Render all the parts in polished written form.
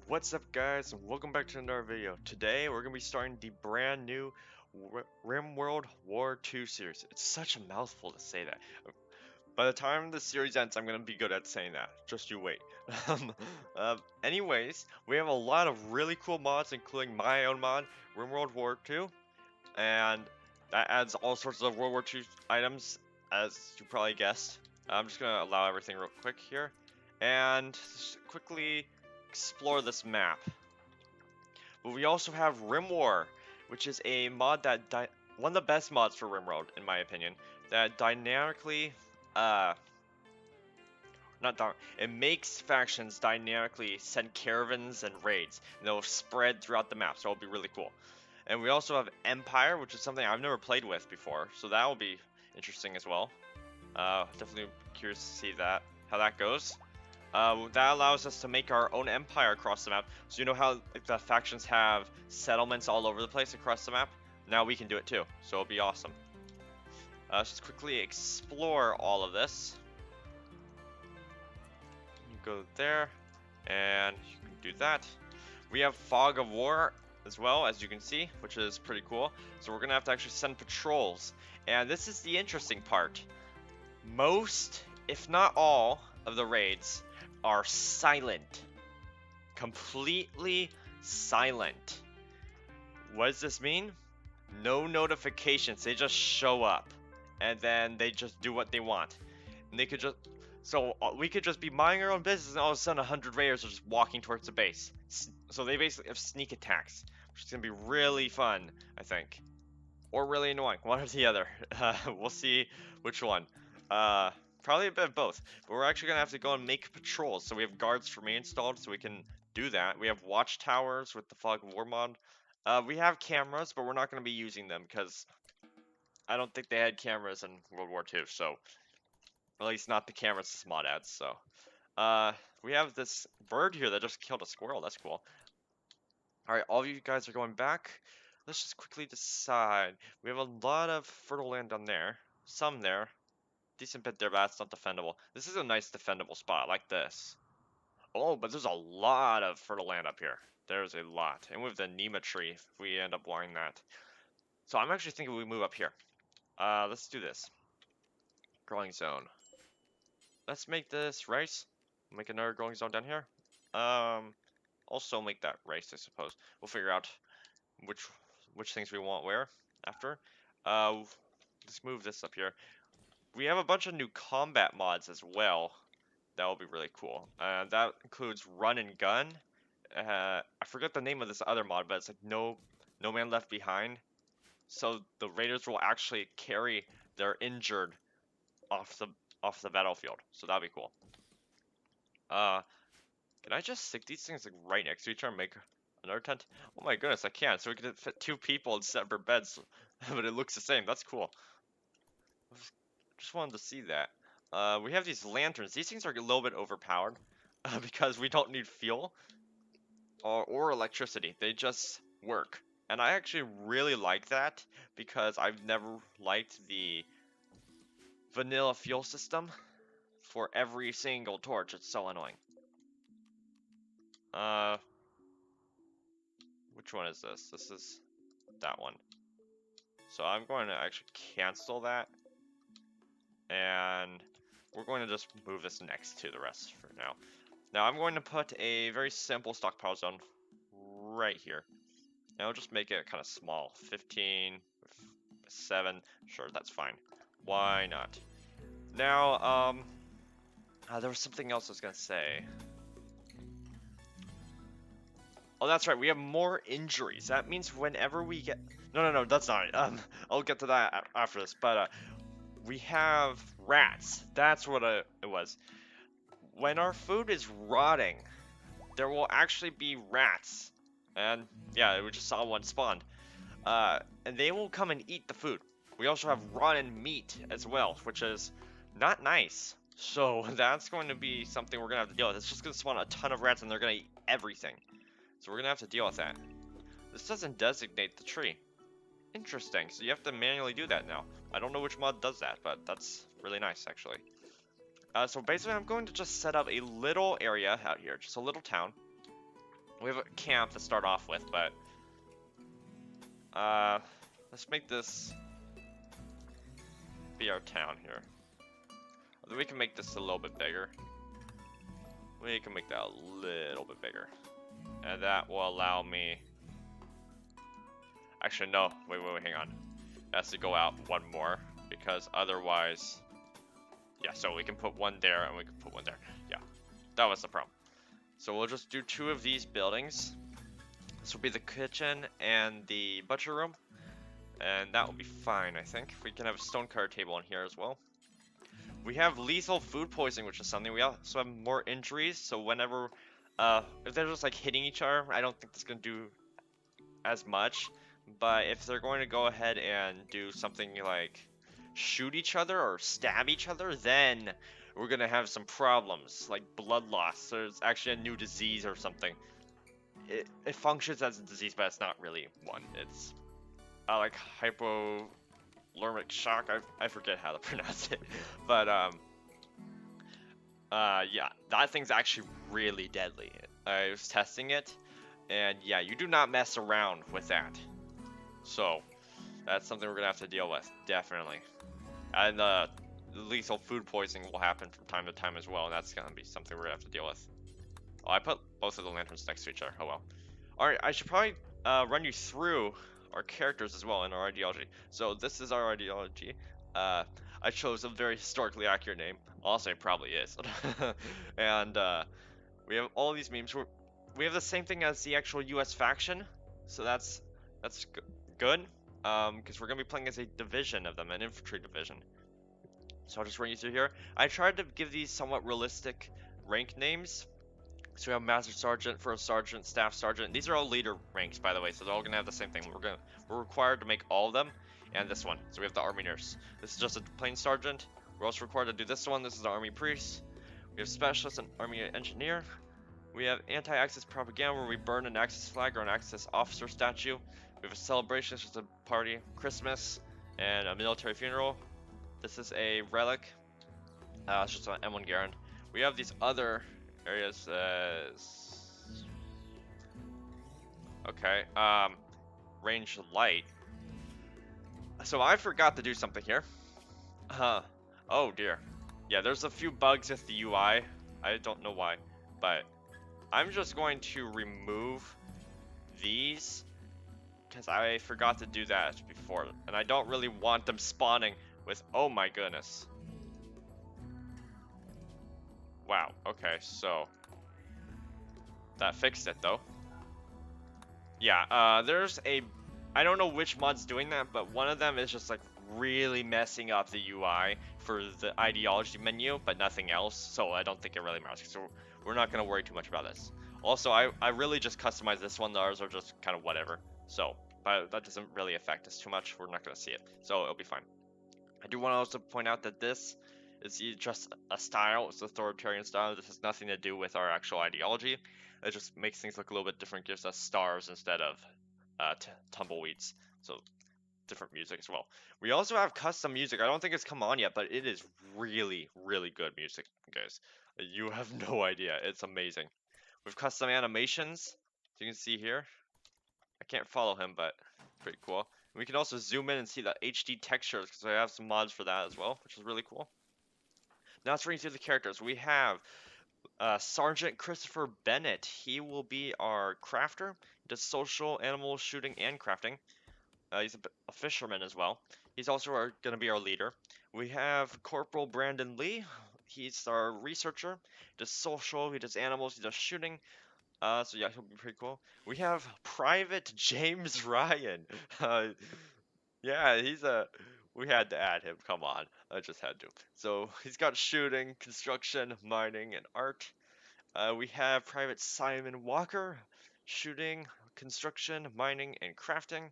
What's up guys and welcome back to another video. Today we're going to be starting the brand new RimWorld War 2 series. It's such a mouthful to say that. By the time the series ends, I'm going to be good at saying that. Just you wait. Anyways, we have a lot of really cool mods, including my own mod, RimWorld War 2. And that adds all sorts of World War 2 items, as you probably guessed. I'm just going to allow everything real quick here. And quickly explore this map. But we also have Rim War, which is a mod that one of the best mods for RimWorld, in my opinion, that dynamically, it makes factions dynamically send caravans and raids, and they'll spread throughout the map, so it'll be really cool. And we also have Empire, which is something I've never played with before, so that will be interesting as well. Definitely curious to see how that goes. That allows us to make our own empire across the map. So you know how the factions have settlements all over the place across the map? Now we can do it too, so it'll be awesome. Let's just quickly explore all of this. You go there, and you can do that. We have Fog of War as well, as you can see, which is pretty cool. So we're gonna have to actually send patrols. And this is the interesting part. Most, if not all, of the raids are silent. Completely silent. What does this mean? No notifications. They just show up. And then they just do what they want. And they could just... So we could just be minding our own business and all of a sudden 100 raiders are just walking towards the base. So they basically have sneak attacks. Which is going to be really fun, I think. Or really annoying. One or the other. We'll see which one. Probably a bit of both, but we're actually going to have to go and make patrols, so we have guards for me installed, so we can do that. We have watchtowers with the Fog of War mod. We have cameras, but we're not going to be using them, because I don't think they had cameras in World War II, so, at least not the cameras this mod adds, so. We have this bird here that just killed a squirrel, that's cool. Alright, all of you guys are going back. Let's just quickly decide. We have a lot of fertile land down there, some there. Decent bit there, but that's not defendable. This is a nice defendable spot, like this. Oh, but there's a lot of fertile land up here. There's a lot. And with the Nema tree, if we end up wanting that. So I'm actually thinking we move up here. Let's do this. Growing zone. Let's make this rice. Make another growing zone down here. Also make that rice, I suppose. We'll figure out which things we want where after. Let's move this up here. We have a bunch of new combat mods as well. That will be really cool. That includes Run and Gun. I forget the name of this other mod, but it's like No Man Left Behind. So the raiders will actually carry their injured off the battlefield. So that'll be cool. Can I just stick these things like right next to each other and make another tent? Oh my goodness, I can. So we can fit 2 people in separate beds, but it looks the same. That's cool. Just wanted to see that. We have these lanterns. These things are a little bit overpowered because we don't need fuel or electricity. They just work. And I actually really like that because I've never liked the vanilla fuel system for every single torch. It's so annoying. Which one is this? This is that one. So I'm going to actually cancel that. And we're going to just move this next to the rest for now. Now I'm going to put a very simple stockpile zone right here. And I'll just make it kind of small. 15, 7, sure, that's fine. Why not? Now, there was something else I was going to say. Oh, that's right, we have more injuries. That means whenever we get... No, that's not it. I'll get to that after this, but, we have rats. That's what it was. When our food is rotting, there will actually be rats. And yeah, we just saw one spawned. And they will come and eat the food. We also have rotten meat as well, which is not nice. So that's going to be something we're going to have to deal with. It's just going to spawn a ton of rats and they're going to eat everything. So we're going to have to deal with that. This doesn't designate the tree. Interesting, so you have to manually do that now. I don't know which mod does that, but that's really nice, actually. So basically, I'm going to just set up a little area out here, just a little town. We have a camp to start off with, but let's make this be our town here. We can make this a little bit bigger. We can make that a little bit bigger. And that will allow me... Actually, no. Wait, hang on. It has to go out one more, because otherwise... Yeah, so we can put one there, and we can put one there. Yeah, that was the problem. So we'll just do 2 of these buildings. This will be the kitchen and the butcher room. And that will be fine, I think. We can have a stone cutter table in here as well. We have lethal food poisoning, which is something. We also have more injuries, so whenever, if they're just like hitting each other, I don't think it's gonna do as much. But if they're going to go ahead and do something like shoot each other or stab each other, then we're gonna have some problems, like blood loss. There's actually a new disease or something. It functions as a disease, but it's not really one. It's like hypolermic shock. I forget how to pronounce it, but yeah, that thing's actually really deadly. I was testing it, and yeah, you do not mess around with that. So that's something we're gonna have to deal with, definitely. And lethal food poisoning will happen from time to time as well, and that's gonna be something we're gonna have to deal with. Oh, I put both of the lanterns next to each other. Oh well. Alright, I should probably run you through our characters as well in our ideology. So this is our ideology. I chose a very historically accurate name. Also, it probably is. And we have all these memes. We have the same thing as the actual U.S. faction, so that's good. Because we're gonna be playing as a division of them, an infantry division. So I'll just run you through here. I tried to give these somewhat realistic rank names. So we have Master Sergeant, First Sergeant, Staff Sergeant. These are all leader ranks, by the way, so they're all gonna have the same thing. We're required to make all of them, and this one. So we have the Army Nurse. This is just a plain Sergeant. We're also required to do this one. This is the Army Priest. We have Specialist and Army Engineer. We have Anti-Axis Propaganda, where we burn an Axis flag or an Axis officer statue. We have a Celebration, it's just a party, Christmas, and a military funeral. This is a Relic. It's just an M1 Garand. We have these other areas. Okay. Range light. So I forgot to do something here. Oh dear. Yeah, there's a few bugs with the UI. I don't know why, but I'm just going to remove these because I forgot to do that before, and I don't really want them spawning with. Oh my goodness. Wow. Okay, so that fixed it though. Yeah, there's a... I don't know which mod's doing that, but one of them is just like really messing up the UI for the ideology menu, but nothing else, so I don't think it really matters, so we're not going to worry too much about this. Also, I really just customized this one, the others are just kind of whatever, so but that doesn't really affect us too much, we're not going to see it, so it'll be fine. I do want to also point out that this is just a style, it's authoritarian style, this has nothing to do with our actual ideology. It just makes things look a little bit different, gives us stars instead of tumbleweeds, so different music as well. We also have custom music. I don't think it's come on yet, but it is really, really good music, guys. You have no idea. It's amazing. We have custom animations, as you can see here. I can't follow him, but pretty cool. And we can also zoom in and see the HD textures, because I have some mods for that as well, which is really cool. Now let's read through the characters. We have Sergeant Christopher Bennett. He will be our crafter. He does social, animal shooting, and crafting. He's a fisherman as well. He's also going to be our leader. We have Corporal Brandon Lee. He's our researcher. He does social, he does animals, he does shooting. So yeah, he'll be pretty cool. We have Private James Ryan. Yeah, we had to add him. Come on, I just had to. So he's got shooting, construction, mining, and art. We have Private Simon Walker. Shooting, construction, mining, and crafting.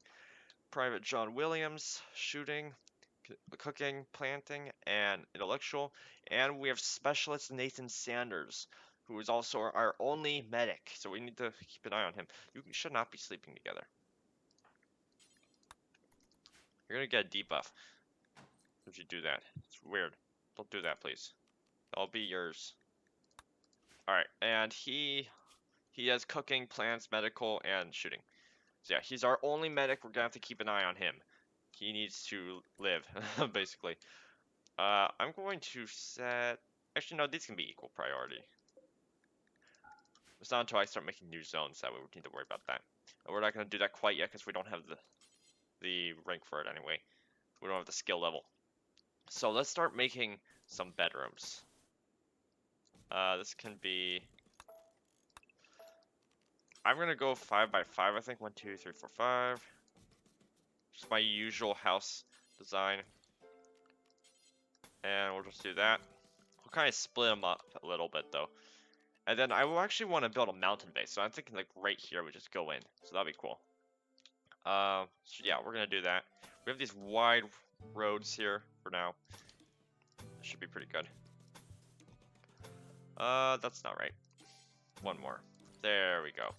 Private John Williams, shooting, cooking, planting, and intellectual. And we have Specialist Nathan Sanders, who is also our only medic. So we need to keep an eye on him. You should not be sleeping together. You're going to get a debuff if you do that. It's weird. Don't do that, please. I'll be yours. Alright, and he He has cooking, plants, medical, and shooting. So yeah, he's our only medic. We're gonna have to keep an eye on him. He needs to live, basically. I'm going to set. Actually, no, these can be equal priority. It's not until I start making new zones that we would need to worry about that. And we're not gonna do that quite yet because we don't have the rank for it anyway. We don't have the skill level. So let's start making some bedrooms. This can be. I'm gonna go 5 by 5. I think 1, 2, 3, 4, 5. Just my usual house design. And we'll just do that. We'll kind of split them up a little bit though. And then I will actually want to build a mountain base. So I'm thinking like right here we just go in. So that'll be cool. So yeah, we're gonna do that. We have these wide roads here for now. Should be pretty good. That's not right. One more. There we go.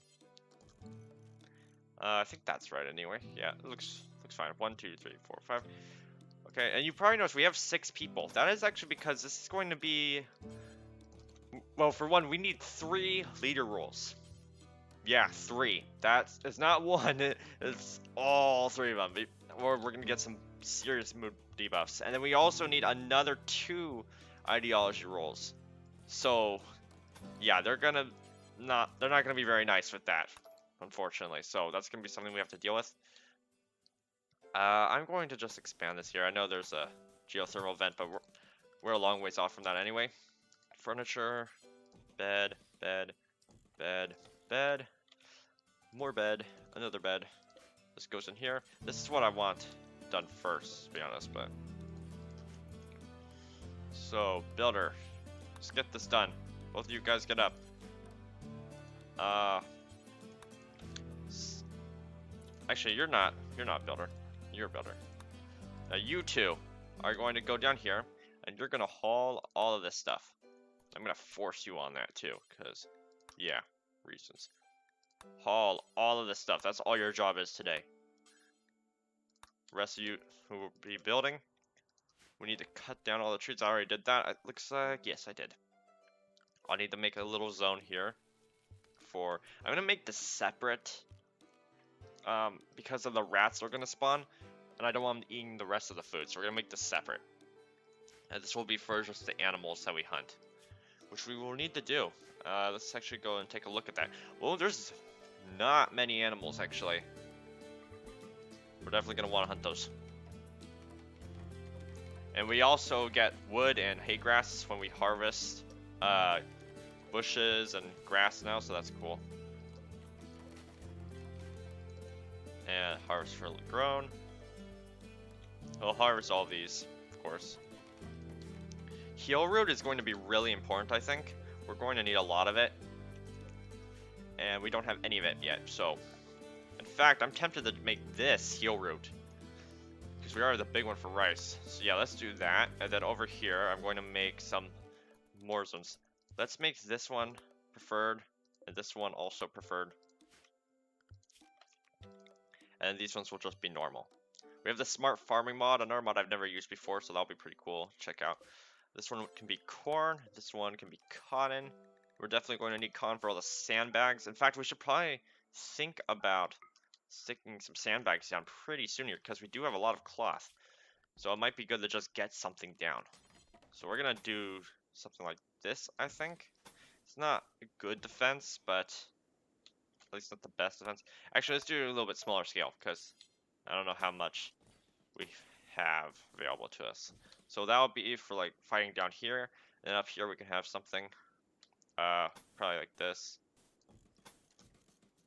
I think that's right anyway. Yeah, it looks fine. 1, 2, 3, 4, 5. Okay, and you probably notice we have 6 people. That is actually because this is going to be. Well, for one, we need 3 leader roles. Yeah, 3. It's not 1. It's all 3 of them. Or we're gonna get some serious mood debuffs, and then we also need another 2 ideology roles. So, yeah, they're not gonna be very nice with that, unfortunately. So that's gonna be something we have to deal with. I'm going to just expand this here. I know there's a geothermal vent, but we're a long ways off from that anyway. Furniture, bed, bed, bed, bed, more bed, another bed. This goes in here. This is what I want done first, to be honest, but. So, builder, let's get this done. Both of you guys get up. Actually, you're not builder. You're a builder. Now you two are going to go down here, and you're gonna haul all of this stuff. I'm gonna force you on that too, cause, yeah, reasons. Haul all of this stuff. That's all your job is today. The rest of you who will be building, we need to cut down all the trees. I already did that. It looks like, yes, I did. I'll need to make a little zone here for. I'm gonna make this separate. Because of the rats that are gonna spawn, and I don't want them eating the rest of the food, so we're gonna make this separate. And this will be for just the animals that we hunt, which we will need to do. Let's actually go and take a look at that. Well, there's not many animals actually. We're definitely gonna want to hunt those. And we also get wood and hay grass when we harvest bushes and grass now, so that's cool. And harvest fully grown. We'll harvest all these, of course. Heal root is going to be really important, I think. We're going to need a lot of it. And we don't have any of it yet, so. In fact, I'm tempted to make this heal root. Because we are the big one for rice. So yeah, let's do that. And then over here, I'm going to make some more zones. Let's make this one preferred. And this one also preferred. And these ones will just be normal. We have the smart farming mod, another mod I've never used before, so that'll be pretty cool. Check out. This one can be corn. This one can be cotton. We're definitely going to need cotton for all the sandbags. In fact, we should probably think about sticking some sandbags down pretty soon here, because we do have a lot of cloth. So it might be good to just get something down. So we're going to do something like this, I think. It's not a good defense, but at least not the best defense. Actually, let's do a little bit smaller scale, because I don't know how much we have available to us. So that would be for like fighting down here, and up here we can have something, probably like this.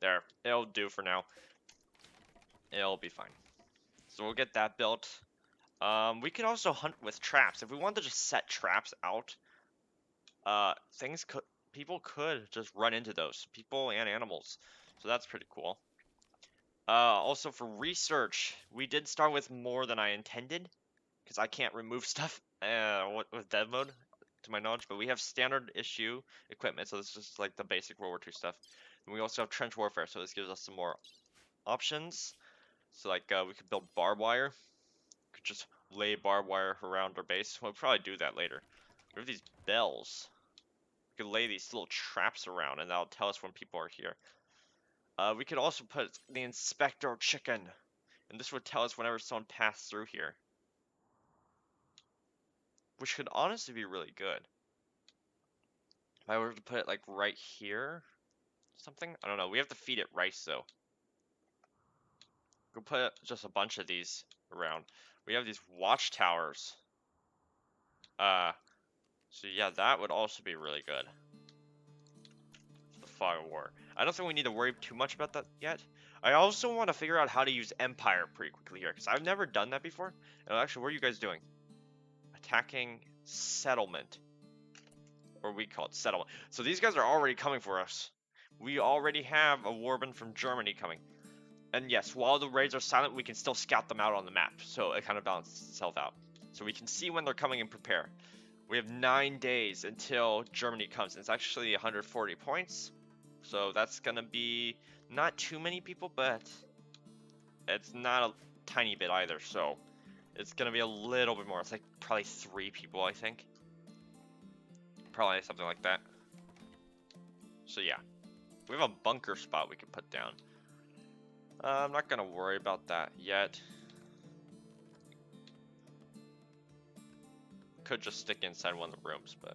There, it'll do for now. It'll be fine. So we'll get that built. We can also hunt with traps. If we want to just set traps out, people could just run into those, people and animals. So that's pretty cool. Also for research, we did start with more than I intended, because I can't remove stuff with dev mode, to my knowledge, but we have standard issue equipment, so this is just like the basic World War II stuff. And we also have trench warfare, so this gives us some more options. So like we could build barbed wire, could just lay barbed wire around our base. We'll probably do that later. We have these bells. We could lay these little traps around, and that'll tell us when people are here. We could also put the inspector chicken, and this would tell us whenever someone passed through here, which could honestly be really good. If I were to put it like right here, something, I don't know. We have to feed it rice though. We'll put just a bunch of these around. We have these watchtowers. So yeah, that would also be really good. The fog of war. I don't think we need to worry too much about that yet. I also want to figure out how to use Empire pretty quickly here, because I've never done that before. And actually, what are you guys doing? Attacking settlement. Or we call it settlement. So these guys are already coming for us. We already have a warband from Germany coming. And yes, while the raids are silent, we can still scout them out on the map. So it kind of balances itself out. So we can see when they're coming and prepare. We have 9 days until Germany comes. It's actually 140 points. So that's going to be not too many people, but it's not a tiny bit either. So it's going to be a little bit more. It's like probably 3 people, I think. Probably something like that. So yeah. We have a bunker spot we can put down. I'm not going to worry about that yet. Could just stick inside one of the rooms, but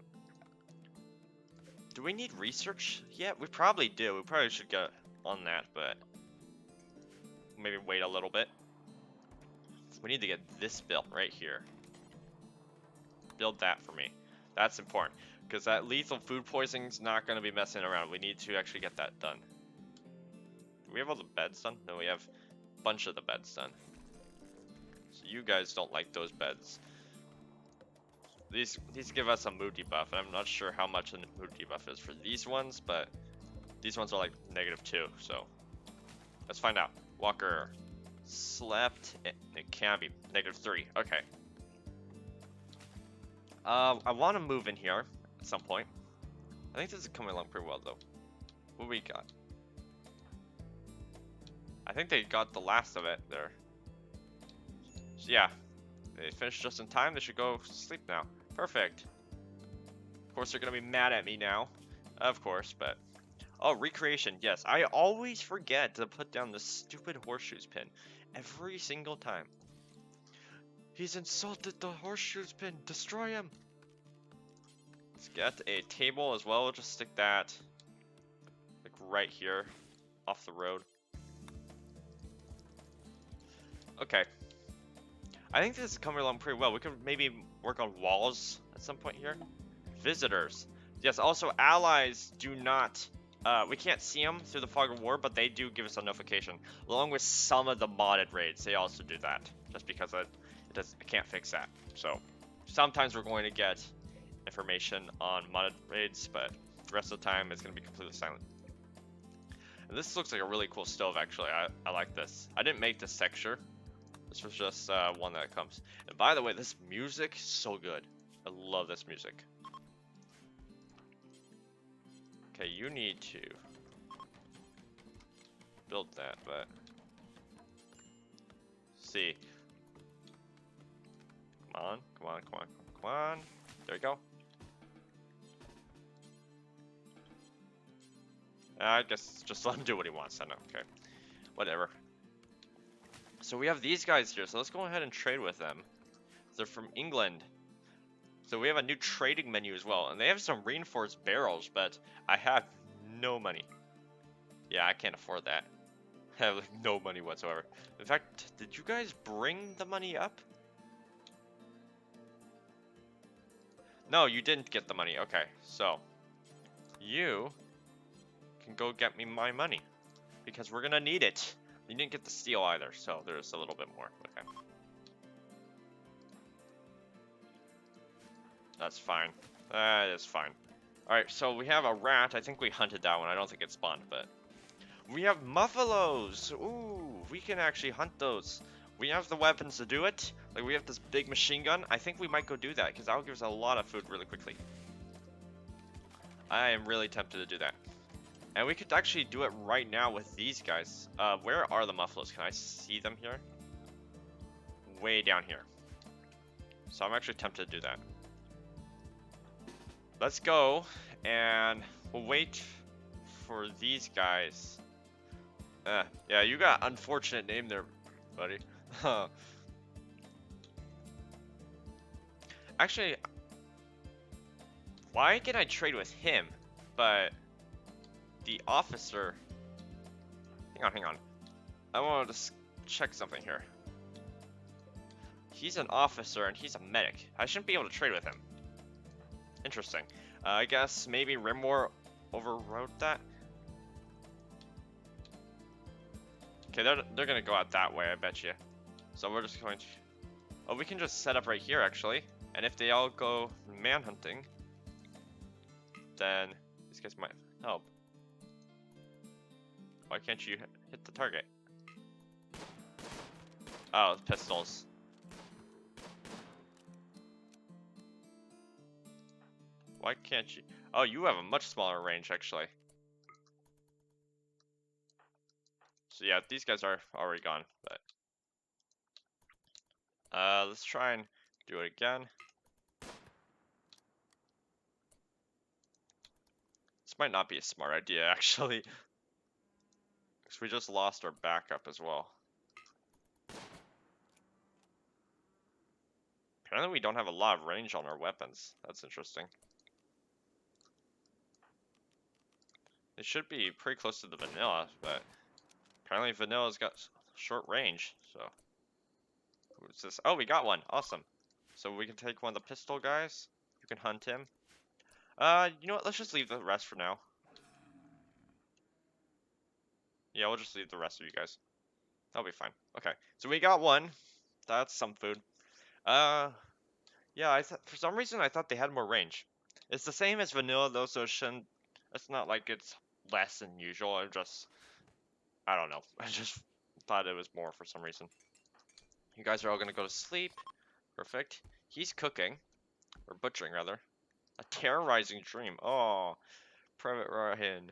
do we need research? Yeah, we probably do. We probably should get on that, but maybe wait a little bit. We need to get this built right here. Build that for me. That's important, because that lethal food poisoning is not going to be messing around. We need to actually get that done. Do we have all the beds done? No, we have a bunch of the beds done. So you guys don't like those beds. These give us a mood debuff, and I'm not sure how much the mood debuff is for these ones, but these ones are like -2, so let's find out. Walker slept, it can be -3, okay. I want to move in here at some point. I think this is coming along pretty well though. What we got? I think they got the last of it there. So yeah, they finished just in time, they should go sleep now. Perfect. Of course, they're going to be mad at me now. Of course, but... Oh, recreation. Yes, I always forget to put down the stupid horseshoes pin. Every single time. He's insulted the horseshoes pin. Destroy him. Let's get a table as well. We'll just stick that like right here off the road. Okay. I think this is coming along pretty well. We could maybe work on walls at some point here. Visitors. Yes, also allies do not... we can't see them through the fog of war, but they do give us a notification. Along with some of the modded raids, they also do that. Just because I can't fix that. So, sometimes we're going to get information on modded raids, but the rest of the time it's going to be completely silent. And this looks like a really cool stove, actually. I like this. I didn't make this texture. This was just one that comes. And by the way, this music is so good. I love this music. Okay, you need to build that, but see. Come on, come on, come on, come on. There we go. I guess just let him do what he wants then. Okay, whatever. So we have these guys here, so let's go ahead and trade with them. They're from England. So we have a new trading menu as well, and they have some reinforced barrels, but I have no money. Yeah, I can't afford that. I have like no money whatsoever. In fact, did you guys bring the money up? No, you didn't get the money. Okay, so you can go get me my money because we're gonna need it. You didn't get the steel either, so there's a little bit more. Okay. That's fine. That is fine. Alright, so we have a rat. I think we hunted that one. I don't think it spawned, but... We have muffalos! Ooh, we can actually hunt those. We have the weapons to do it. Like, we have this big machine gun. I think we might go do that, because that'll give us a lot of food really quickly. I am really tempted to do that. And we could actually do it right now with these guys. Where are the muffalos? Can I see them here? Way down here. So I'm actually tempted to do that. Let's go and we'll wait for these guys. Yeah, you got unfortunate name there, buddy. Actually, why can I trade with him, but the officer? Hang on. I want to just check something here. He's an officer and he's a medic. I shouldn't be able to trade with him. Interesting. I guess maybe RimWorld War overrode that. Okay, they're gonna go out that way, I bet you. So we're just going to. Oh, we can just set up right here actually. And if they all go manhunting, then these guys might help. Why can't you hit the target? Oh, pistols. Why can't you? Oh, you have a much smaller range actually. So yeah, these guys are already gone, but let's try and do it again. This might not be a smart idea actually, because we just lost our backup as well. Apparently we don't have a lot of range on our weapons. That's interesting. It should be pretty close to the vanilla, but apparently vanilla's got short range, so. What's this? Oh, we got one. Awesome. So we can take one of the pistol guys. You can hunt him. You know what? Let's just leave the rest for now. Yeah, we'll just leave the rest of you guys. That'll be fine. Okay, so we got one. That's some food. Yeah, for some reason I thought they had more range. It's the same as vanilla though, so it shouldn't. It's not like it's less than usual. I don't know. I just thought it was more for some reason. You guys are all gonna go to sleep. Perfect. He's cooking, or butchering rather. A terrorizing dream. Oh, Private Ryan.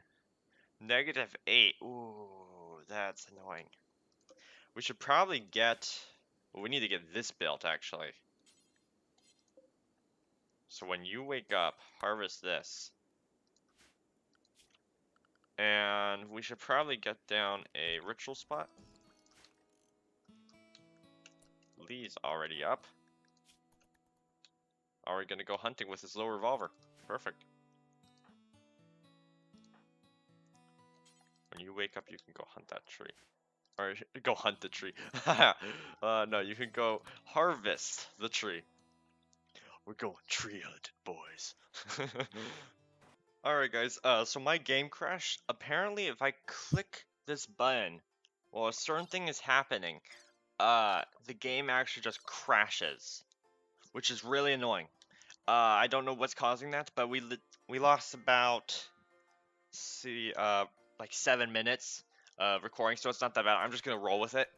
-8. Ooh, that's annoying. We should probably get. Well, we need to get this built actually. So when you wake up, harvest this. And we should probably get down a ritual spot. Lee's already up. Are we gonna go hunting with his little revolver? Perfect. When you wake up, you can go hunt that tree. Or go hunt the tree. No, you can go harvest the tree. We're going tree hunting, boys. Alright guys, so my game crashed. Apparently if I click this button while a certain thing is happening, the game actually just crashes, which is really annoying. I don't know what's causing that, but we lost about, like 7 minutes of recording, so it's not that bad. I'm just gonna roll with it.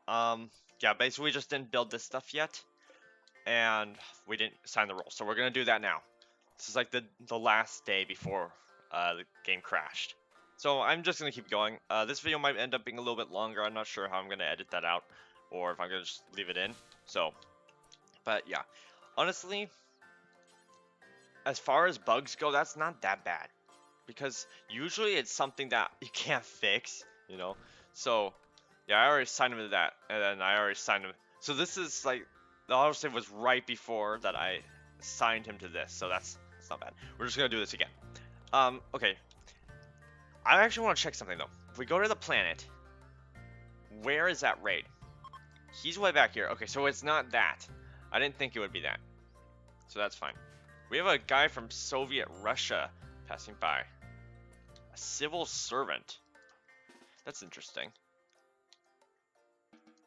Yeah, basically we just didn't build this stuff yet, and we didn't sign the roll, so we're gonna do that now. This is like the last day before the game crashed. So I'm just gonna keep going. This video might end up being a little bit longer. I'm not sure how I'm gonna edit that out, or if I'm gonna just leave it in. So, but yeah, honestly, as far as bugs go, that's not that bad, because usually it's something that you can't fix, you know. So yeah, I already signed him to that, and then I already signed him. So this is like the autosave was right before that I signed him to this, so that's not bad. We're just gonna do this again. Okay. I actually want to check something though. If we go to the planet, where is that raid? He's way back here. Okay, so it's not that. I didn't think it would be that. So that's fine. We have a guy from Soviet Russia passing by. A civil servant. That's interesting.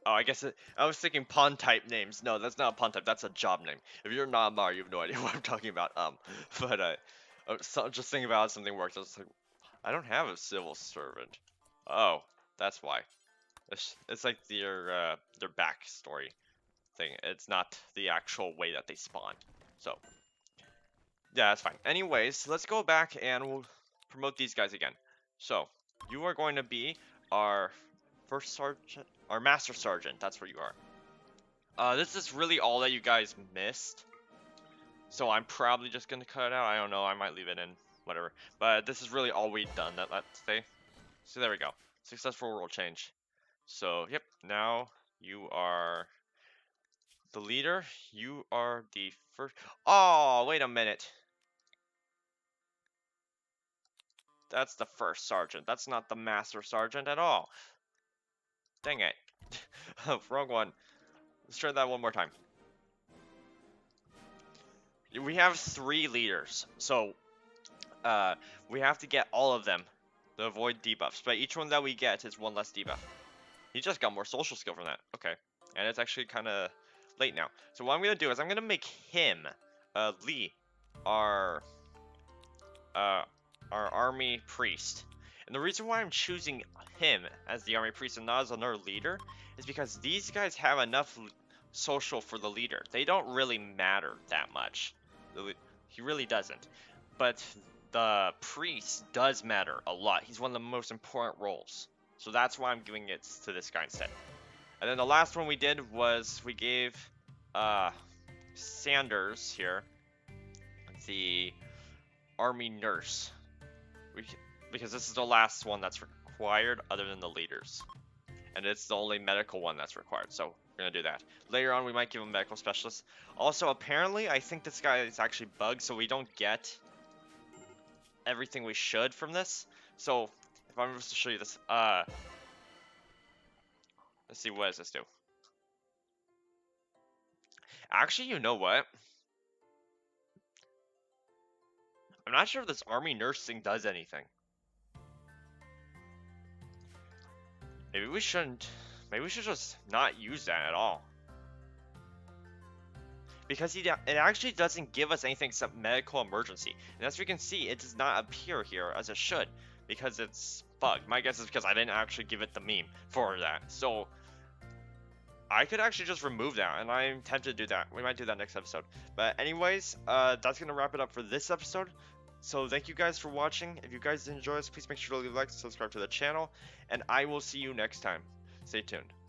Oh, I guess I was thinking pawn type names. No, that's not a pawn type. That's a job name. If you're not Mar, you have no idea what I'm talking about. But I was just thinking about how something works. I was like, I don't have a civil servant. Oh, that's why. It's like their backstory thing. It's not the actual way that they spawn. So yeah, that's fine. Anyways, let's go back and we'll promote these guys again. So you are going to be our first sergeant, our master sergeant. That's where you are. This is really all that you guys missed. So I'm probably just gonna cut it out. I don't know. I might leave it in, whatever. But this is really all we've done that day. So there we go. Successful role change. So yep. Now you are the leader. You are the first. Oh, wait a minute. That's the first sergeant. That's not the master sergeant at all. Dang it. Wrong one. Let's try that one more time. We have 3 leaders, so we have to get all of them to avoid debuffs. But each one that we get is 1 less debuff. He just got more social skill from that. Okay, and it's actually kind of late now. So what I'm gonna do is I'm gonna make him, Lee, our army priest. And the reason why I'm choosing him as the army priest and not as another leader is because these guys have enough social for the leader. They don't really matter that much. He really doesn't. But the priest does matter a lot. He's one of the most important roles. So that's why I'm giving it to this guy instead. And then the last one we did was we gave Sanders here the army nurse. Because this is the last one that's required other than the leaders. And it's the only medical one that's required, so we're gonna do that. Later on, we might give him a medical specialist. Also, apparently, I think this guy is actually bugged, so we don't get everything we should from this. So, if I'm just to show you this, let's see, what does this do? Actually, you know what? I'm not sure if this army nurse thing does anything. Maybe we shouldn't. Maybe we should just not use that at all. Because it actually doesn't give us anything except medical emergency. And as we can see, it does not appear here as it should. Because it's bugged. My guess is because I didn't actually give it the meme for that. So, I could actually just remove that. And I'm tempted to do that. We might do that next episode. But anyways, that's going to wrap it up for this episode. So thank you guys for watching. If you guys enjoy this, please make sure to leave a like and subscribe to the channel. And I will see you next time. Stay tuned.